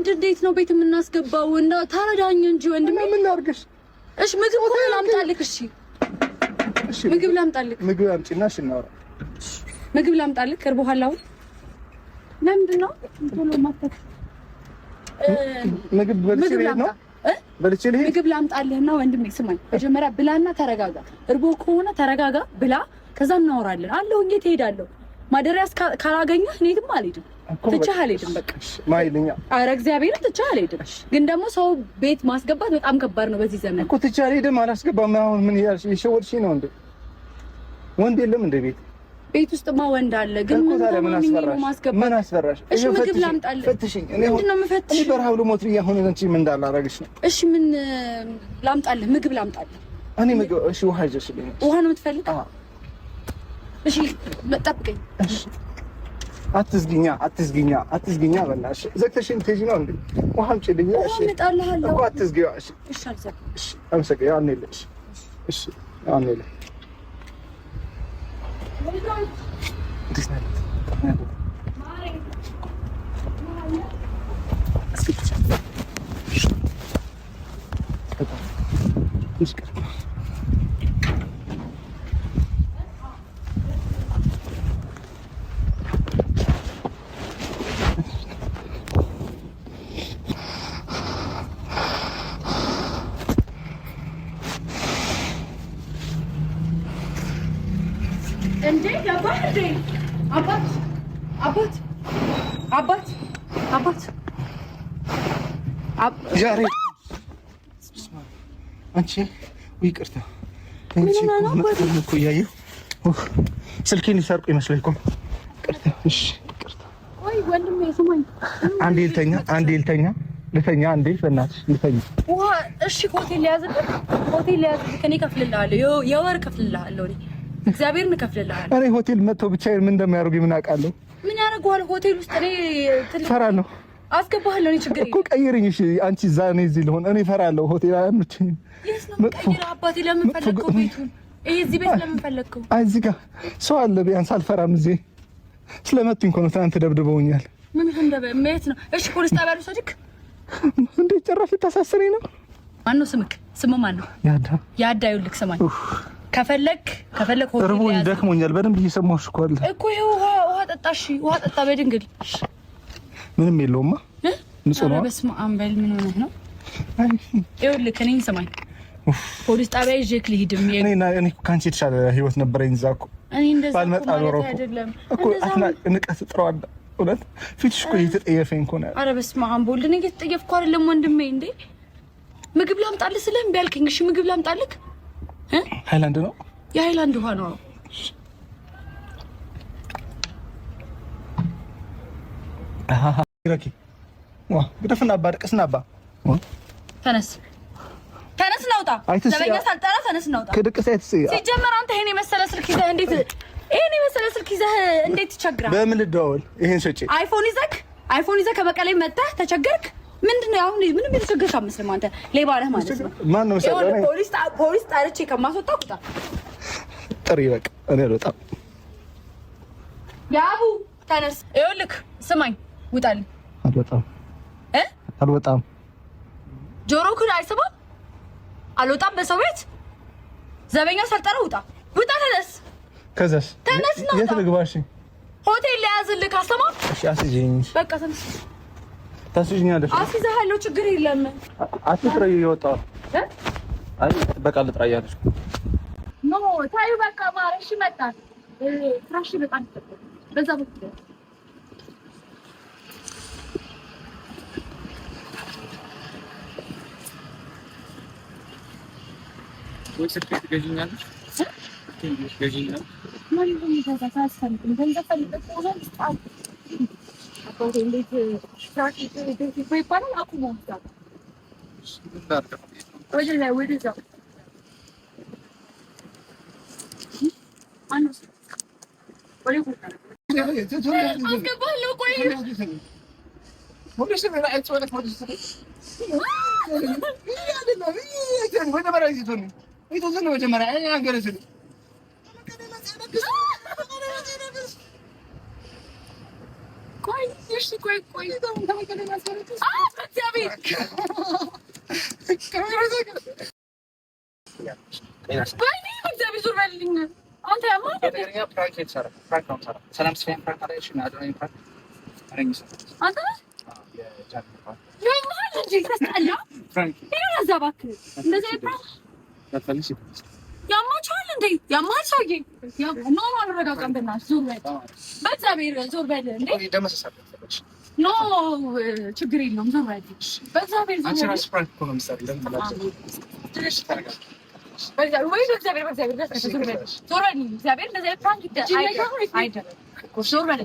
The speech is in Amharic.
እንዴት ነው ቤት የምናስገባው? እና ታረዳኝ እንጂ ወንድሜ። ምን ላድርግሽ? እሺ ምግብ እኮ ላምጣልህ። እሺ ምግብ ላምጣልህ። ምግብ አምጪና እሺ እናውራ። ምግብ ላምጣልህ። ከርቦሃል አሁን? ለምንድን ነው ቶሎ ማተክ? ምግብ በልቼ ነው በልቼ ልሄድ። ምግብ ላምጣልህና ወንድሜ ስማኝ፣ መጀመሪያ ብላና ተረጋጋ። እርቦ ከሆነ ተረጋጋ ብላ፣ ከዛ እናወራለን። አለሁ እንዴ ትሄዳለሁ። ማደሪያስ ካላገኘህ እኔ ግን አልሄድም። ትቼህ አልሄድም። በቃ ማይልኛ። ኧረ እግዚአብሔር ትቼህ አልሄድም። ግን ደግሞ ሰው ቤት ማስገባት በጣም ከባድ ነው በዚህ ዘመን እኮ። ትቼህ አልሄድም አላስገባም። አሁን ምን ያልሽ? የሸወድሽኝ ነው እንዴ? ወንድ የለም እንደ ቤት ውስጥማ ወንድ አለ። ግን ምን አስፈራሽ? እሺ ምግብ ላምጣልህ። ፈትሽኝ። ምንድን ነው የምፈትሽ? እኔ በረሃብ ልሞት ብዬሽ አሁን አንቺ ምን እንዳላረግሽ ነው? እሺ ምን ላምጣልህ? ምግብ ላምጣልህ። እኔ ምግብ እሺ፣ ውሃ ይዘሽልኝ። ውሃ ነው የምትፈልግ? አዎ። እሺ ጠብቀኝ። እሺ አትዝጊኛ በእናትሽ። ዘግተሽኝ ትሄጂ ነው እንዴ? ውሃ አምጪልኝ። እሺ እመጣልሃለሁ እኮ አትዝጊው። እሺ እሺ እሺ አመሰግናለሁ። አንልሽ። እሺ አንልሽ። እንዴ ያባህዴ አባት ዛሬ አንቺ ይቅርታ እኮ እያየሁ ስልኬን ሊሰርቁ ይመስለኝ እኮ። ይቅርታ። እሺ ይቅርታ። ወይ ወንድሜ ስማኝ፣ አንዴ ልተኛ አንዴ በእናትሽ ልተኛ። እሺ ሆቴል ያዝልህ እኔ እከፍልልሃለሁ፣ የወር እከፍልልሃለሁ እኔ እግዚአብሔርን እከፍልልሃለሁ። እኔ ሆቴል መጥተው ብቻዬን ምን እንደሚያደርጉ ምን አውቃለሁ? ምን ያደርጉሃል ሆቴል ውስጥ? እኔ እፈራለሁ። አስገባሃለሁ እኔ ችግር እኮ ቀይርኝ። እሺ አንቺ እዛ እኔ እዚህ ልሆን። እኔ እፈራለሁ። ሆቴል አይመቸኝም። የት ነው የምትቀይረው? አባቴ ለምን ፈለግከው ቤቱን? እዚህ ቤት ለምን ፈለግከው? እዚህ ጋር ሰው አለ ቢያንስ። አልፈራም። እዚህ ስለመጡኝ እኮ ነው። ትናንት ደብድበውኛል። ምን እንደበመት ነው? እሺ ፖሊስ ጣቢያ ልውሰድክ? እንዴት ጭራሽ ልታሳስረኝ ነው? ማነው ስምክ? ስም ማን ነው? ያዳ ይኸውልህ ስማኝ፣ ከፈለክ ሆቴል እርቦኝ ደክሞኛል። በደንብ እየሰማሁሽ እኮ አለ እኮ። ይሄ ውሃ ጠጣሽ፣ ውሃ ጠጣ በድንግል። ምንም የለውማ ንጹህ ነው። በስመ አብ በል። ምን ሆነህ ነው? ይኸውልህ እኔን ስማኝ፣ ፖሊስ ጣቢያ ይዤክ ልሂድ። እኔ ከአንቺ የተሻለ ህይወት ነበረኝ እዛ እኮ። እኔ እንደዛ አይደለም እኮ ንቀት ጥሯል። እውነት ፊትሽ እኮ እየተጠየፈኝ እኮ ነው። ኧረ በስመ አብ በል። እኔ እየተጠየፍኩ አይደለም ወንድሜ። እንዴ ምግብ ላምጣልህ ስልህ እምቢ አልከኝ። እሺ ምግብ ላምጣልህ። ሃይላንድ ነው? የሃይላንድ ውሃ ነው። ረኪ ግደፍና ባድቅስና አባ ተነስ ናውጣ። ለበኛ ሳልጠራ ተነስ ናውጣ። ከድቅስ ሲጀመር አንተ ይሄን የመሰለ ስልክ ይዘህ እንዴት ትቸግራለህ? በምን ልደዋወል? ይሄን ሰጪ አይፎን ይዘህ ከበቀሌ መጣህ ተቸገርክ። ምንድነው አሁን? ምንም የተቸገርሽ አትመስልም አንተ። ሌባ ነህ ማለት ነው። ማን ነው መሰለኝ? ፖሊስ ጣርቼ ከማስወጣ ቁጣ ጥሪ በቃ እኔ አልወጣም። ያቡ ተነስ። ይኸውልህ ስማኝ፣ ውጣልኝ። አልወጣም። ጆሮክን አይሰማም? አልወጣም። በሰው ቤት ዘበኛ ሳልጠራ ውጣ። ተነስ። ከዛስ ተነስ ነው። የት ልግባሽ? ሆቴል ሊያዝልህ አሰማም። እሺ አስይኝ። በቃ ተነስ። ታስይኛለሽ? አስይዛለሁ፣ ችግር የለም። አትጥራይ ይወጣው። አይ በቃ ልጥራ እያለሽ ኖ ታዩ። በቃ ማረሽ መጣት ፍራሽ በጣም በዛ በኩል ወይ ስልክ ገዢኛለሽ? ገዢኛለሽ? ማለት ነው ተሳሳስፈን ገንዘብ ፈልገሽ ነው ስጣት አባቴ። እንዴት ፍራሽ ይባላል? አቁሞ ወጣ ወደዛ አንስ ወሬ ወጣ አስገባለሁ። ቆይ ሞዴስ ምን አይነት ወጣ ሞዴስ ቆይ እሺ ቆይ አንተ ያማል በተገኘ ፕራንክ የተሰራ ፕራንክ ነው ሰራ ሰላም ስፈን ፕራንክ አለሽ እና አዶናይ ፕራንክ አረኝስ አንተ ያማል እንጂ ተስጠላ ፕራንክ ይሄን አዛባክ እንደዚህ ፕራንክ ለፈልሽ ያማቻል እንዴ ያማል ሰውዬ ኖ አልረጋጋም በእናትህ ዞር በል በእግዚአብሔር ዞር በል እንዴ ደመሰሳለች ኖ ችግር የለውም ዞር በል በእግዚአብሔር ዞር በል አንቺ ራስሽ ፕራንክ እኮ ነው የምትሰሪው ለምን ትላለች ትንሽ ታረጋጋ ወይ በእግዚአብሔር ዞር በል እግዚአብሔር እንደዚህ ፕራንክ አይደለም ዞር በል